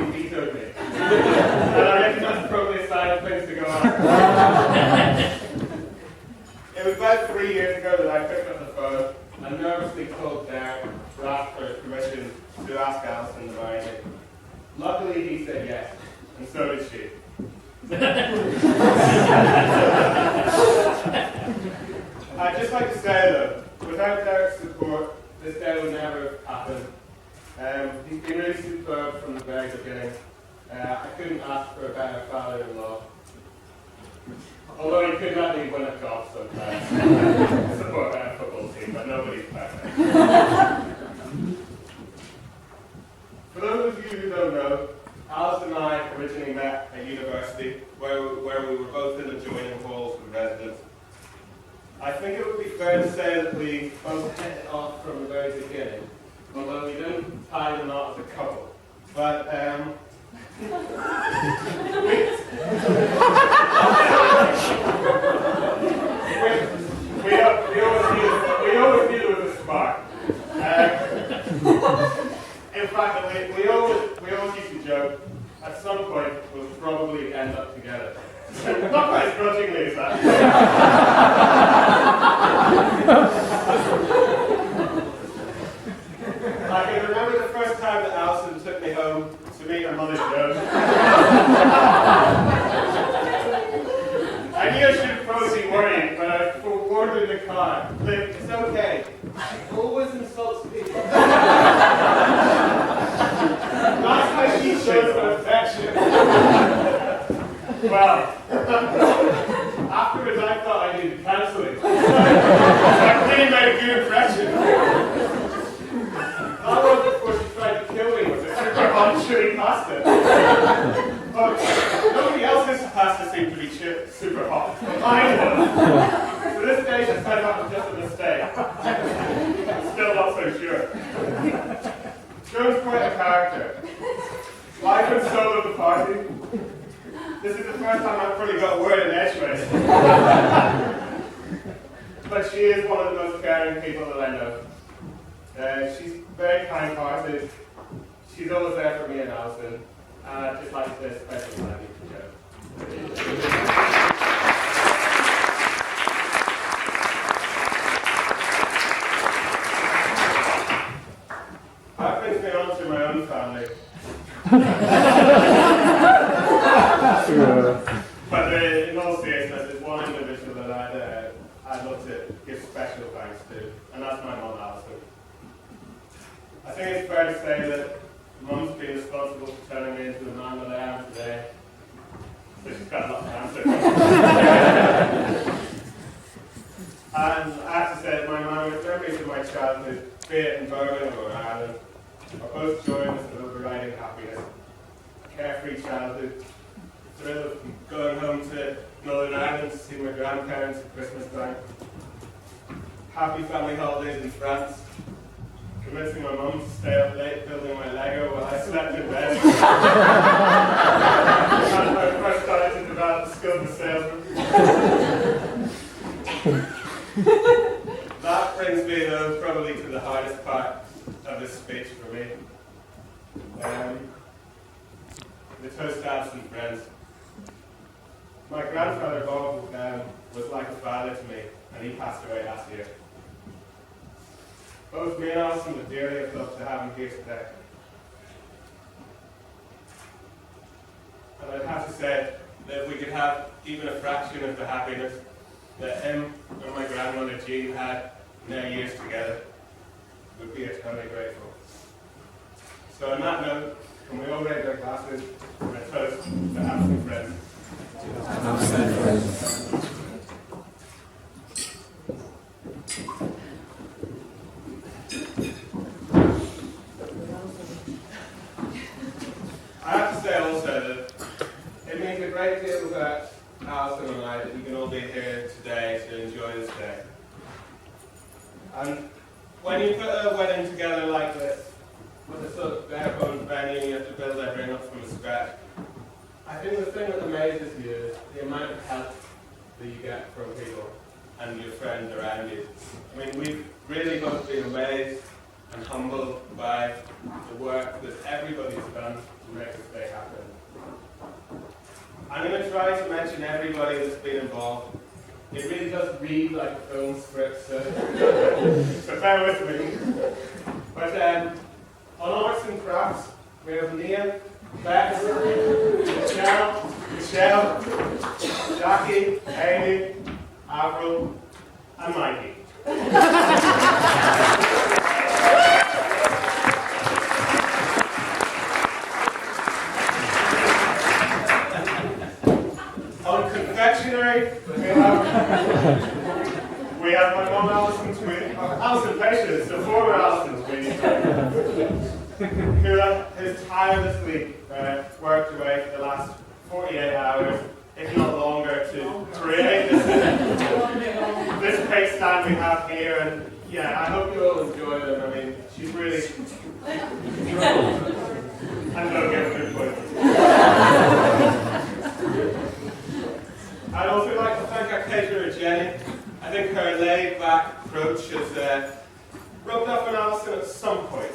he vetoed me. And I reckon that's probably a sign of things to go on. It was about 3 years ago that I picked up the phone and nervously called Derek to ask for his permission to ask Alison to marry me. Luckily, he said yes, and so did she. I'd just like to say, though, without Derek's support, this day would never have happened. He's been really superb from the very beginning. I couldn't ask for a better father-in-law. Although he could let me win a job sometimes. Support a football team, but nobody's perfect. For those of you who don't know, Alison and I originally met at university, where we were both in adjoining halls with residents. I think it would be fair to say that we both hit it off from the very beginning, although we didn't tie the knot as a couple. But, we always knew there was a spark. In fact, we always used to joke, at some point we'll probably end up together. Not quite as grudgingly as that. I can remember the first time that Alison took me home to meet her mother's nose. I knew I should probably be worried, but I forewarned her in the car. Look, it's okay. She always insults people. That's how she shows her affection. Well, afterwards I thought I needed counselling. So I clearly made a good impression. That was before she tried to kill me with a super hot chili pasta. But nobody else's pasta seemed to be super hot. Mine was. To this day, she said that was just a mistake. I'm still not so sure. Joe's quite a character. Life and soul of the party. This is the first time I've really got a word in edgeways. But she is one of the most caring people that I know. She's very kind-hearted. She's always there for me and Alison. And I'd just like to say a special thank you to Joe. That brings me on to my own family. But in all seriousness, there's one individual that I'd love to give special thanks to, and that's my mum, Alison. I think it's fair to say that Mum's been responsible for turning me into the man that I am today. So she's got a lot to answer. And I have to say that my memories of my childhood, be it in Birmingham or Ireland, are both joyous and overriding happiness. A carefree childhood, the thrill of going home to Northern Ireland to see my grandparents at Christmas time. Happy family holidays in France. Convincing my mum to stay up late building my Lego while I slept in bed. And I first started to develop the skills of salesman. That brings me, though, probably to the hardest part of this speech for me. The toast to absent friends. My grandfather Bob was like a father to me, and he passed away last year. Both me and Alison would dearly have loved to have him here today. And I'd have to say that if we could have even a fraction of the happiness that him and my grandmother Jean had in their years together, we'd be eternally grateful. So on that note, can we all raise our glasses and a toast to absent friends? Absent friends. I have to say also that it means a great deal that Alison and I, that we can all be here today to enjoy this day. And when you put a wedding together like this, with a sort of bare bones venue, you have to build everything up from scratch. I think the thing that amazes you is the amount of help that you get from people and your friends around you. I mean, we've really both been amazed and humbled by the work that everybody's done to make this day happen. I'm going to try to mention everybody that's been involved. It really does read like a film script, so bear with me. But on Arts and Crafts, we have Liam, Bex, Michelle, Jackie, Amy, Avril, and Mikey. On confectionery, we have my mum Alison Tweed, Alison Patience, the former Alison Tweed, who has tirelessly worked away for the last 48 hours, if not longer, to create this cake stand we have here. And yeah, I hope you all enjoy them. I mean, she's really. I'm going to get a good point. I'd also like to thank our caterer, Jenny. I think her laid-back approach has rubbed off on Alison at some point.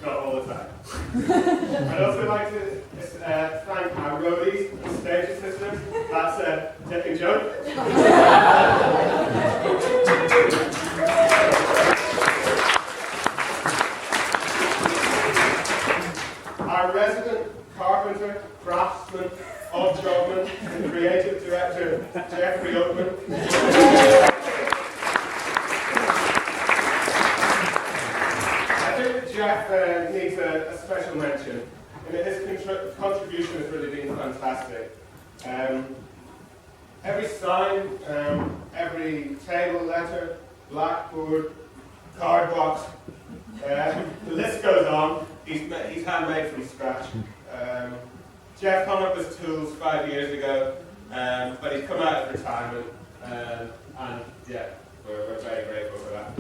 Not all the time. I'd also like to thank our roadies and stage assistants. That's Dick and Joe. Our resident carpenter, craftsman, odd-jobman, and creative director, Jeffrey Oakman. Jeff needs a special mention, and his contribution has really been fantastic. Every sign, every table, letter, blackboard, card box, the list goes on. He's handmade from scratch. Jeff came up with tools 5 years ago, but he's come out of retirement, and yeah, we're very grateful for that.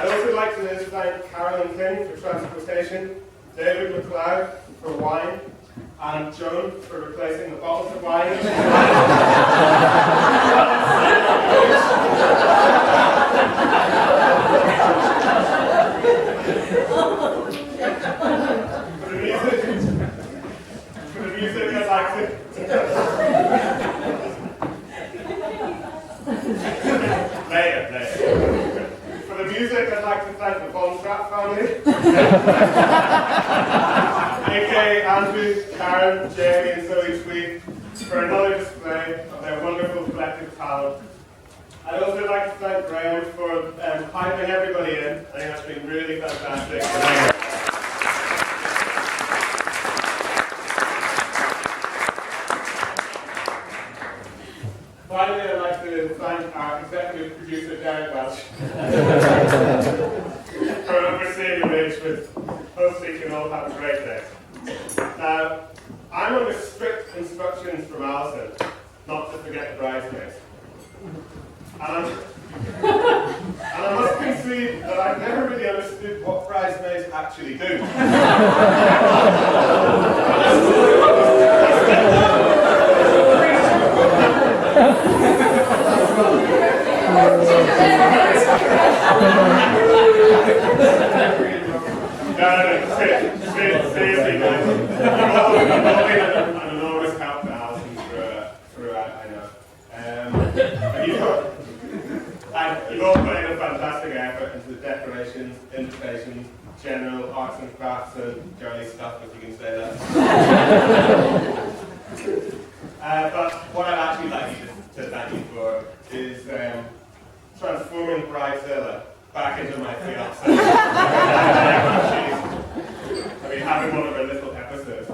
I'd also like to thank Carolyn King for transportation, David McLeod for wine, and Joan for replacing the bottles of wine. For the music, I'd like to. Later. For the music, I'd like to thank the Von Trapp family, aka Andrew, Karen, Jamie, and Zoe Tweed, for another display of their wonderful collective talent. I'd also like to thank Graham for piping everybody in. I think that's been really fantastic. Finally, I'd like to thank our executive producer, Derek Welsh, for overseeing the arrangement. Hopefully, you can all have a great day. Now, I'm under strict instructions from Alison not to forget the bridesmaids. And I must concede that I've never really understood what bridesmaids actually do. Seriously, guys. You've all been an enormous help to Alison throughout, I know. You've all put in a fantastic effort into the decorations, invitations, general arts and crafts, and girly stuff, if you can say that. But what I'd actually like you to thank you for is transforming Bridezilla back into my fiancée. I mean, having one of her little episodes.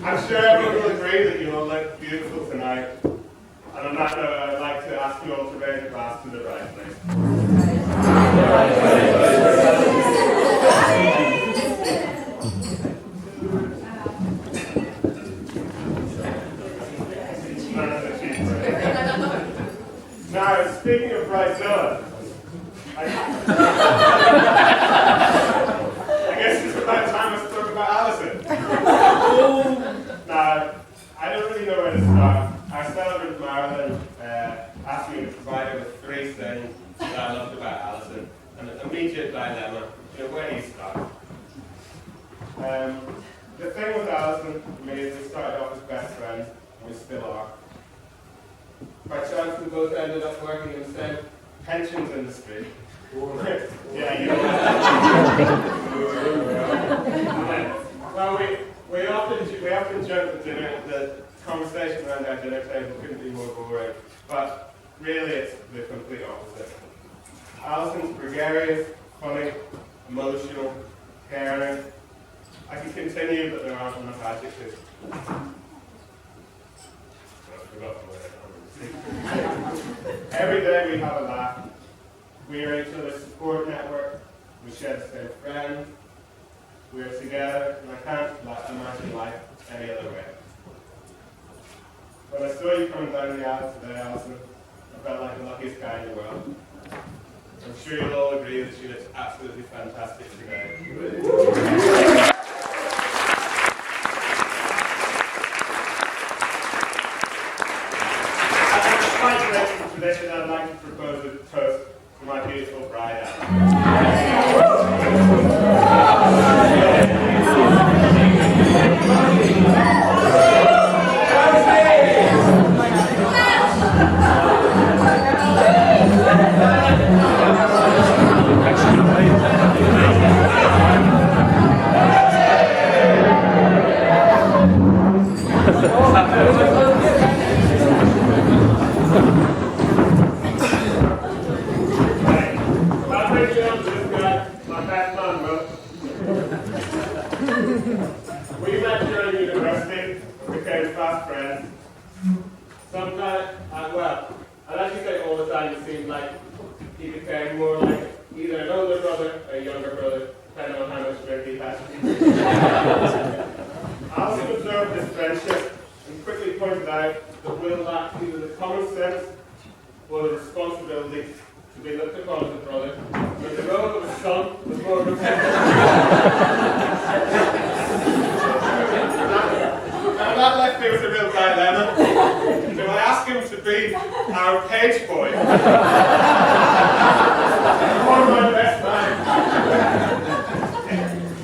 I'm sure everyone will agree that you all look beautiful tonight. And on that note, I'd like to ask you all to raise a glass to the bridesmaids. Now, speaking of Bridezilla, The thing with Alison and me is we started off as best friends, and we still are. By chance, we both ended up working in the same pensions industry. Yeah, you know. Well, we often joke at dinner that conversation around our dinner table couldn't be more boring, but really it's the complete opposite. Alison's gregarious, funny, emotional, caring. I can continue, but there aren't enough adjectives. Every day we have a laugh. We are each other's support network. We share the same friends. We are together, and I can't imagine life any other way. When I saw you coming down the aisle today, Alison, I felt like the luckiest guy in the world. I'm sure you'll all agree that she looks absolutely fantastic today. Tradition, I'd like to propose a toast to my beautiful bride, We met during university and became fast friends. Sometimes, I'd actually say all the time it seemed like he became more like either an older brother or a younger brother, depending on how much drink he had. Alison observed this friendship and quickly pointed out that Will lacked either the common sense or the responsibility to be looked upon as a brother, but the role of a son was more And that left me with a real dilemma. Do I ask him to be our page boy? Or my best man?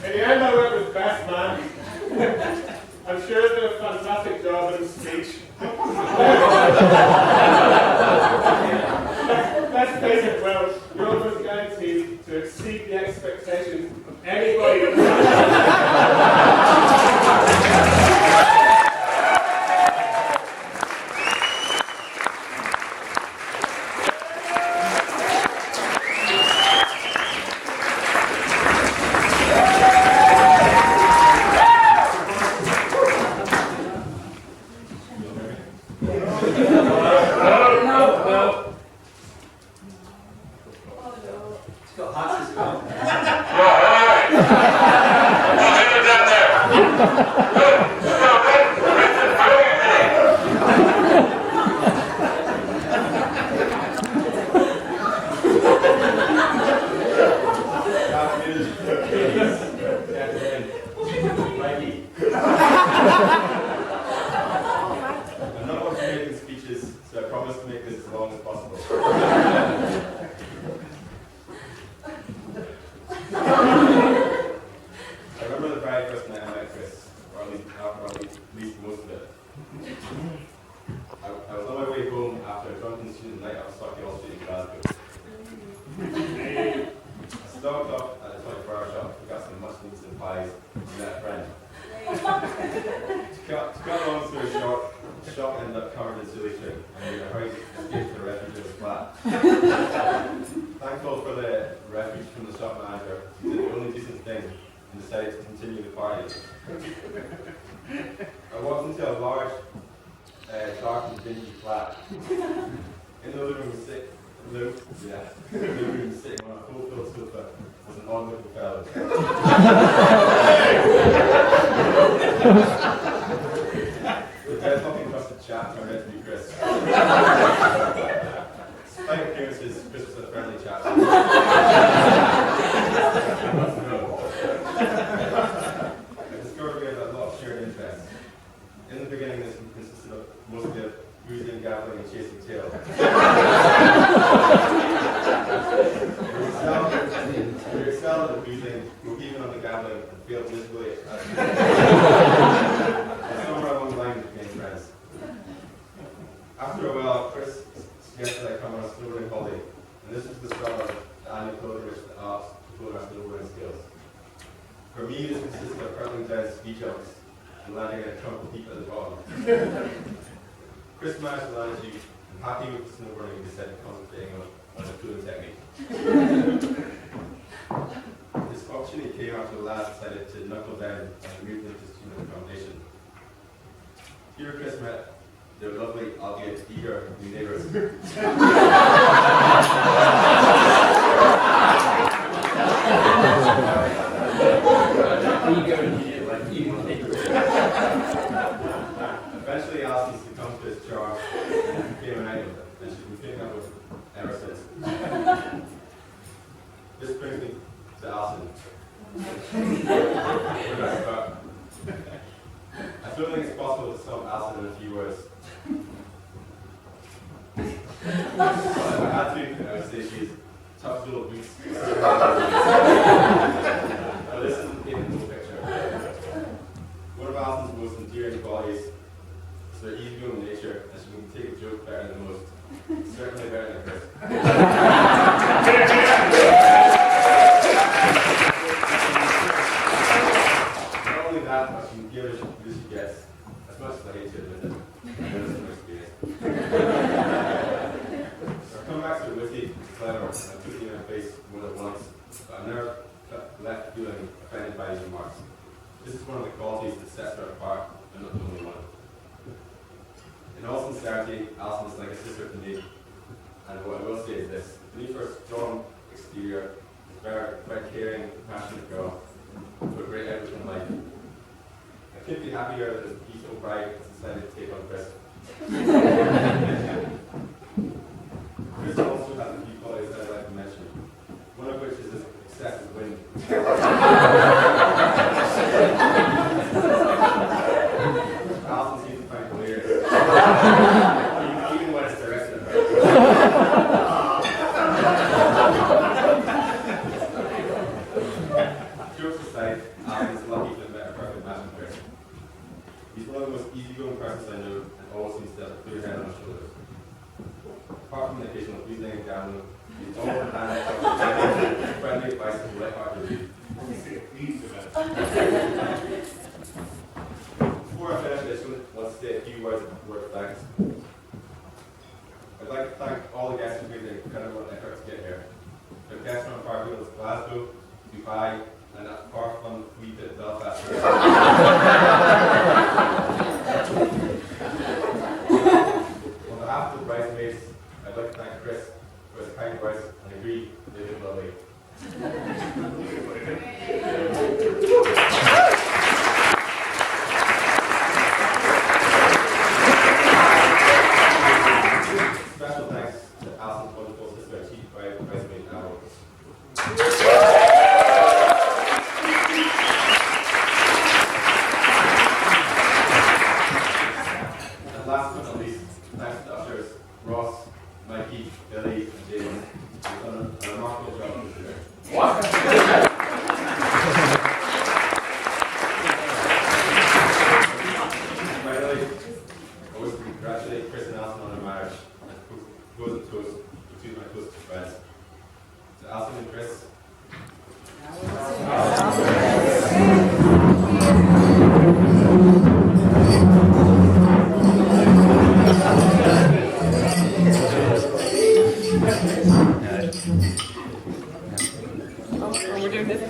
In the end, I went with best man. I'm sure he did a fantastic job in his speech. Let's face it, well, you're almost guaranteed to exceed the expectations of anybody failed miserably. Somewhere along the line, we became friends. After a while, Chris suggested I come on a snowboarding holiday, and this was the start of the annual pilgrimage to Alps to hone our snowboarding skills. For me, this consisted of hurtling down ski jumps and landing in a chunk of heap at the bottom. Chris managed to land a jeep, and happy with the snowboarding, we decided concentrating on the cooling technique. This opportunity came after the lad decided to knuckle down and move into the foundation. Here Chris met their lovely, albeit eager, new neighbours. Eventually Alison succumbed to his charm and became an idol, and she's been picking up with him ever since. This brings me to Alison. I don't think it's possible to sum Alison in a few words. But if I had to, I would say she's tough little boots. But this isn't painting the whole picture. One of Alison's most endearing qualities is her easygoing nature, and she can take a joke better than most. Certainly better than Chris. Not only that, but she can give as she gets. As much as I hate to admit it. It's an experience. Her comebacks are witty, clever, and put me in her face more than once, but I'm never left feeling offended by these remarks. This is one of the qualities that sets her apart, and not the only one. In all sincerity, Alison is like a sister to me, and what I will say is this: beneath her strong exterior is a very caring, passionate girl with a great outlook in life. I couldn't be happier that this peaceful bride has decided to take on Chris. Chris also has a few qualities that I'd like to mention, one of which is his excessive wind. Alison seems to find hilarious, even when it's directed at her. Jokes aside, Alison's lucky to have met a perfect match with Chris. He's one of the most easygoing persons I know, and always seems to have a clear head on his shoulders. Apart from the occasional wheezing and gambling, he's all in hand, friendly advice, and light-hearted review. Before I finish, I just want to say a few words of thanks. I'd like to thank all the guests who made the incredible effort to get here. The guests from Parkville, Glasgow, Dubai, and that far from Tweed at Belfast. On behalf of the bridesmaids, I'd like to thank Chris for his kind words and agree they look lovely. Special thanks to Alison's wonderful sister, Chief Bridesmaid Alison. And last but not least, thanks to the ushers, Ross, Mikey, Billy, and James. You've done a remarkable job this year. What? Finally, I wish to congratulate Chris and Alison on their marriage and propose a toast to two of my closest friends. To Alison and Chris. We're doing this.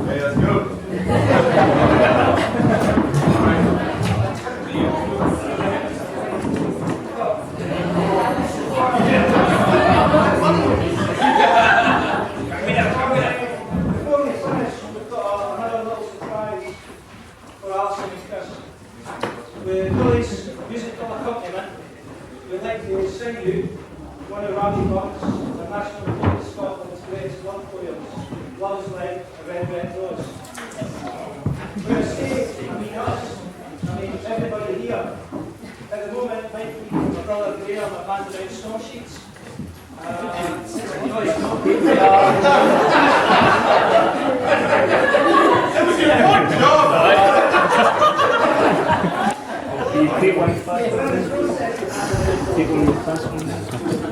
Okay, let's go. Before we finish, we've got smells like a red rose. We're safe because, everybody here at the moment might be my brother Graham, my band about snow sheets. Take one first. Take one first.